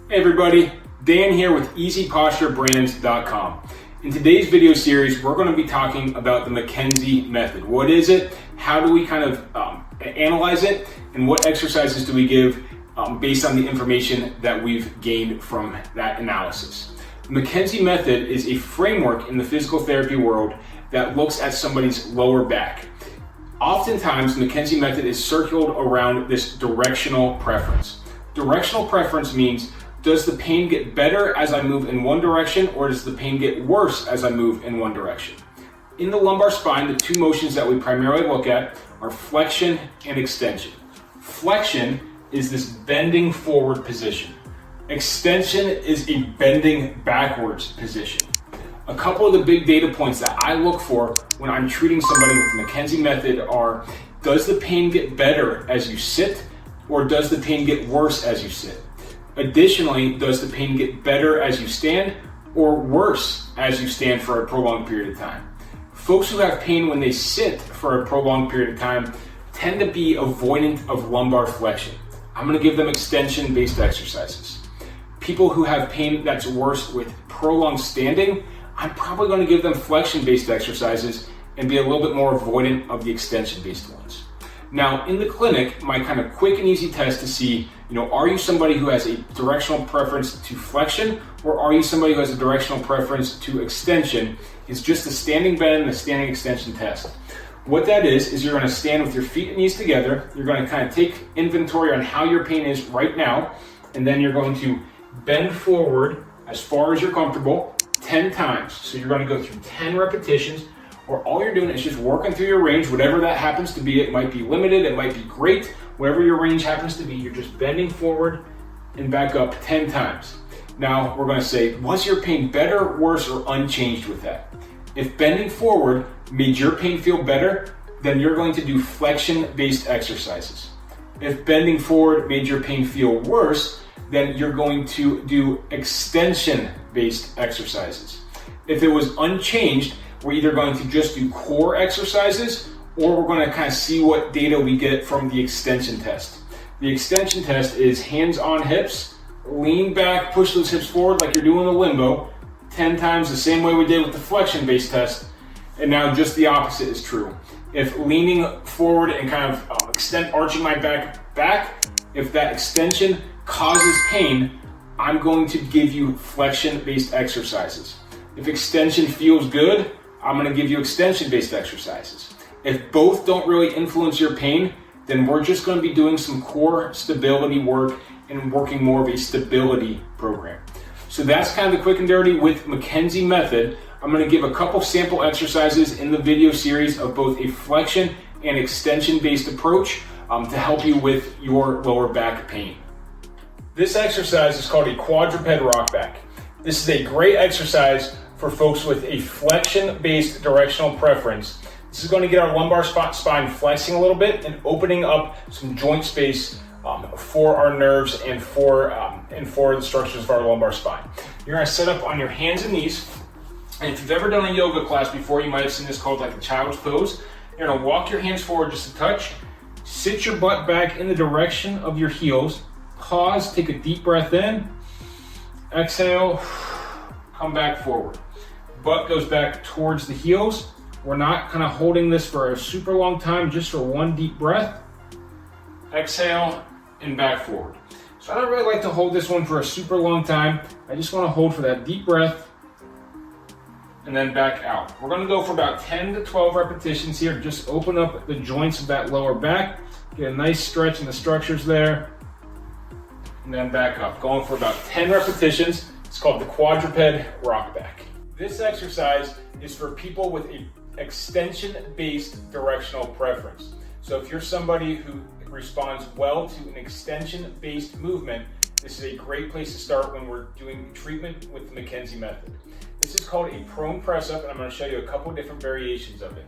Hey everybody, Dan here with EasyPostureBrands.com. In today's video series, we're going to be talking about the McKenzie Method. What is it? How do we kind of analyze it? And what exercises do we give based on the information that we've gained from that analysis? The McKenzie Method is a framework in the physical therapy world that looks at somebody's lower back. Oftentimes, the McKenzie Method is circled around this directional preference. Directional preference means, does the pain get better as I move in one direction, or does the pain get worse as I move in one direction? In the lumbar spine, the two motions that we primarily look at are flexion and extension. Flexion is this bending forward position. Extension is a bending backwards position. A couple of the big data points that I look for when I'm treating somebody with the McKenzie Method are, does the pain get better as you sit, or does the pain get worse as you sit? Additionally, does the pain get better as you stand or worse as you stand for a prolonged period of time? Folks who have pain when they sit for a prolonged period of time tend to be avoidant of lumbar flexion. I'm going to give them extension-based exercises. People who have pain that's worse with prolonged standing, I'm probably going to give them flexion-based exercises and be a little bit more avoidant of the extension-based ones. Now, in the clinic, my kind of quick and easy test to see, are you somebody who has a directional preference to flexion, or are you somebody who has a directional preference to extension, is just the standing bend and the standing extension test. What that is you're going to stand with your feet and knees together. You're going to kind of take inventory on how your pain is right now, and then you're going to bend forward as far as you're comfortable 10 times. So you're going to go through 10 repetitions, where all you're doing is just working through your range, whatever that happens to be. It might be limited, it might be great. Whatever your range happens to be, you're just bending forward and back up 10 times. Now, we're going to say, was your pain better, worse, or unchanged with that? If bending forward made your pain feel better, then you're going to do flexion-based exercises. If bending forward made your pain feel worse, then you're going to do extension-based exercises. If it was unchanged, we're either going to just do core exercises, or we're going to kind of see what data we get from the extension test. The extension test is hands on hips, lean back, push those hips forward like you're doing the limbo, 10 times the same way we did with the flexion-based test. And now just the opposite is true. If leaning forward and kind of arching my back, if that extension causes pain, I'm going to give you flexion-based exercises. If extension feels good, I'm going to give you extension-based exercises. If both don't really influence your pain, then we're just going to be doing some core stability work and working more of a stability program. So that's kind of the quick and dirty with McKenzie Method. I'm going to give a couple sample exercises in the video series of both a flexion and extension-based approach to help you with your lower back pain. This exercise is called a Quadruped Rockback. This is a great exercise for folks with a flexion-based directional preference. This is going to get our lumbar spine flexing a little bit and opening up some joint space for our nerves and for the structures of our lumbar spine. You're going to set up on your hands and knees. And if you've ever done a yoga class before, you might have seen this called like a child's pose. You're going to walk your hands forward just a touch, sit your butt back in the direction of your heels, pause, take a deep breath in, exhale, come back forward. Butt goes back towards the heels. We're not kind of holding this for a super long time, just for one deep breath. Exhale and back forward. So I don't really like to hold this one for a super long time. I just want to hold for that deep breath and then back out. We're going to go for about 10 to 12 repetitions here. Just open up the joints of that lower back. Get a nice stretch in the structures there. And then back up. Going for about 10 repetitions. It's called the Quadruped Rockback. This exercise is for people with a extension-based directional preference. So if you're somebody who responds well to an extension-based movement, this is a great place to start when we're doing treatment with the McKenzie Method. This is called a prone press-up, and I'm going to show you a couple different variations of it.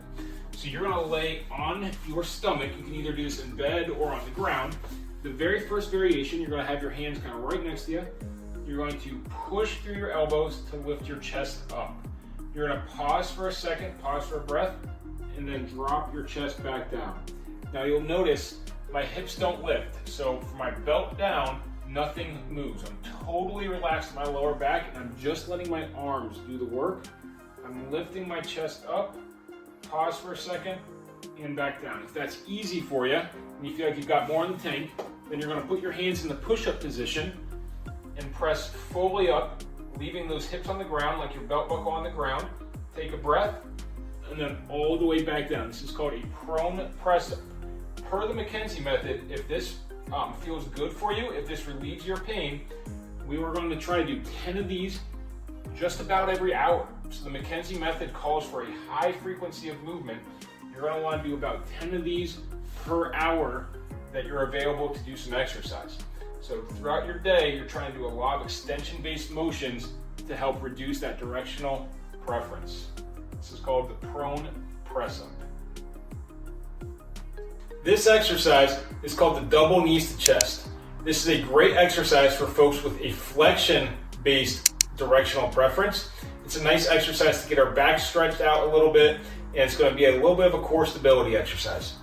So you're going to lay on your stomach. You can either do this in bed or on the ground. The very first variation, you're going to have your hands kind of right next to you. You're going to push through your elbows to lift your chest up. You're going to pause for a second, pause for a breath, and then drop your chest back down. Now you'll notice my hips don't lift. So from my belt down, nothing moves. I'm totally relaxed in my lower back, and I'm just letting my arms do the work. I'm lifting my chest up, pause for a second, and back down. If that's easy for you, and you feel like you've got more in the tank, then you're gonna put your hands in the push-up position and press fully up, leaving those hips on the ground like your belt buckle on the ground. Take a breath, and then all the way back down. This is called a prone press-up. Per the McKenzie method, if this feels good for you, if this relieves your pain, we were going to try to do 10 of these just about every hour. So the McKenzie method calls for a high frequency of movement. You're going to want to do about 10 of these per hour that you're available to do some exercise. So throughout your day, you're trying to do a lot of extension-based motions to help reduce that directional preference. This is called the prone press-up. This exercise is called the double knees to chest. This is a great exercise for folks with a flexion-based directional preference. It's a nice exercise to get our back stretched out a little bit, and it's going to be a little bit of a core stability exercise.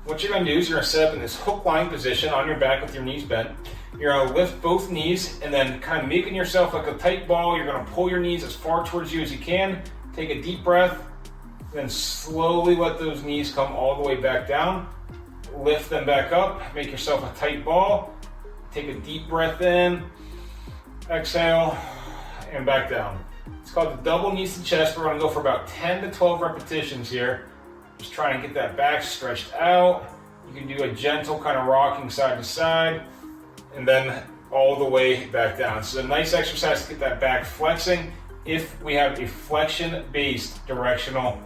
What you're going to do is you're going to set up in this hook lying position on your back with your knees bent. You're going to lift both knees and then kind of making yourself like a tight ball. You're going to pull your knees as far towards you as you can. Take a deep breath, then slowly let those knees come all the way back down. Lift them back up, make yourself a tight ball. Take a deep breath in, exhale, and back down. It's called the double knees to chest. We're gonna go for about 10 to 12 repetitions here. Just trying to get that back stretched out. You can do a gentle kind of rocking side to side, and then all the way back down. This is a nice exercise to get that back flexing if we have a flexion-based directional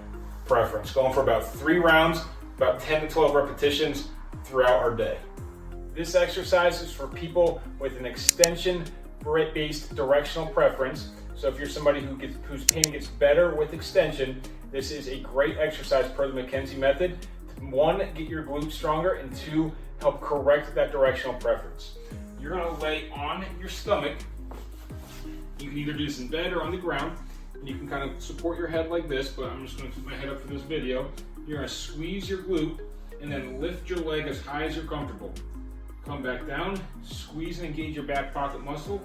preference. Going for about 3 rounds, about 10 to 12 repetitions throughout our day. This exercise is for people with an extension-based directional preference. So if you're somebody whose pain gets better with extension, this is a great exercise per the McKenzie method. To 1, get your glutes stronger, and 2, help correct that directional preference. You're gonna lay on your stomach. You can either do this in bed or on the ground, and you can kind of support your head like this, but I'm just gonna put my head up for this video. You're gonna squeeze your glute and then lift your leg as high as you're comfortable. Come back down, squeeze and engage your back pocket muscle,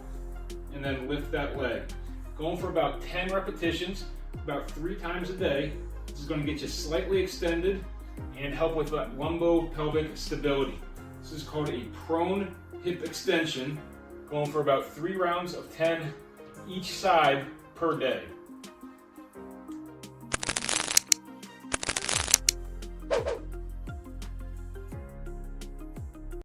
and then lift that leg. Going for about 10 repetitions, about 3 times a day. This is gonna get you slightly extended and help with that lumbo-pelvic stability. This is called a prone hip extension. Going for about 3 rounds of 10 each side per day.